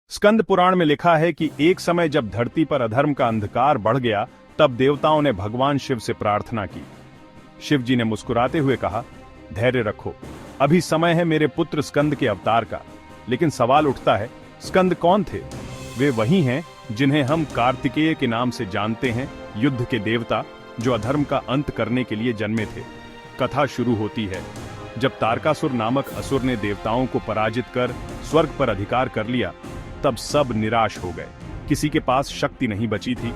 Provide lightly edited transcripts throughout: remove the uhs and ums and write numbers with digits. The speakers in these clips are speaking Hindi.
स्कंद पुराण में लिखा है कि एक समय जब धरती पर अधर्म का अंधकार बढ़ गया, तब देवताओं ने भगवान शिव से प्रार्थना की। शिव जी ने मुस्कुराते हुए कहा, धैर्य रखो, अभी समय है मेरे पुत्र स्कंद के अवतार का। लेकिन सवाल उठता है, स्कंद कौन थे? वे वही हैं जिन्हें हम कार्तिकेय के नाम से जानते हैं, युद्ध के देवता जो अधर्म का अंत करने के लिए जन्मे थे। कथा शुरू होती है जब तारकासुर नामक असुर ने देवताओं को पराजित कर स्वर्ग पर अधिकार कर लिया। तब सब निराश हो गए, किसी के पास शक्ति नहीं बची थी।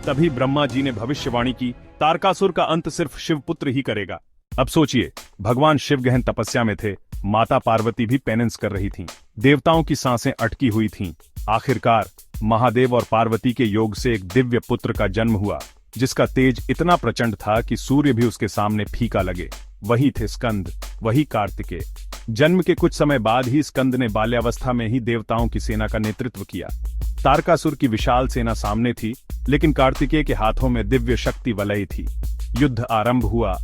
तभी ब्रह्मा जी ने भविष्यवाणी की, तारकासुर का अंत सिर्फ शिवपुत्र ही करेगा। अब सोचिए, भगवान शिव गहन तपस्या में थे, माता पार्वती भी पेनेंस कर रही थीं, देवताओं की सांसें अटकी हुई थीं। आखिरकार महादेव और पार्वती के योग से एक दिव्य पुत्र का जन्म हुआ, जिसका तेज इतना प्रचंड था कि सूर्य भी उसके सामने फीका लगे। वही थे स्कंद, वही कार्तिकेय। जन्म के कुछ समय बाद ही स्कंद ने बाल्यावस्था में ही देवताओं की सेना का नेतृत्व किया। तारकासुर की विशाल सेना सामने थी, लेकिन कार्तिकेय के हाथों में दिव्य शक्ति वलय थी। युद्ध आरंभ हुआ,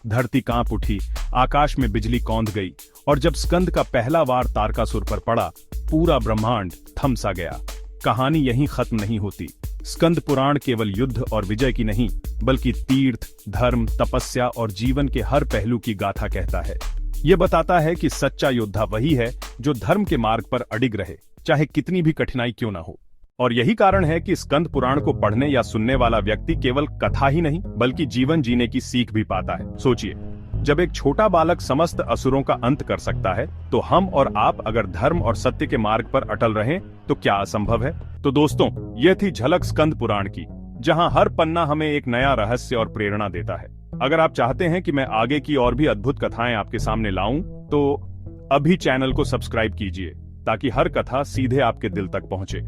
धरती कांप उठी, आकाश में बिजली कौंध गई, और जब स्कंद का पहला वार तारकासुर पर पड़ा, पूरा ब्रह्मांड थम सा गया। कहानी यहीं खत्म नहीं होती। स्कंद पुराण केवल युद्ध और विजय की नहीं, बल्कि तीर्थ, धर्म, तपस्या और जीवन के हर पहलू की गाथा कहता है। यह बताता है कि सच्चा योद्धा वही है जो धर्म के मार्ग पर अडिग रहे, चाहे कितनी भी कठिनाई क्यों ना हो। और यही कारण है कि स्कंद पुराण को पढ़ने या सुनने वाला व्यक्ति केवल कथा ही नहीं, बल्कि जीवन जीने की सीख भी पाता है। सोचिए, जब एक छोटा बालक समस्त असुरों का अंत कर सकता है, तो हम और आप अगर धर्म और सत्य के मार्ग पर अटल रहें तो क्या असंभव है? तो दोस्तों, यह थी झलक स्कंद पुराण की, जहां हर पन्ना हमें एक नया रहस्य और प्रेरणा देता है। अगर आप चाहते हैं कि मैं आगे की और भी अद्भुत कथाएं आपके सामने लाऊं, तो अभी चैनल को सब्सक्राइब कीजिए, ताकि हर कथा सीधे आपके दिल तक पहुंचे।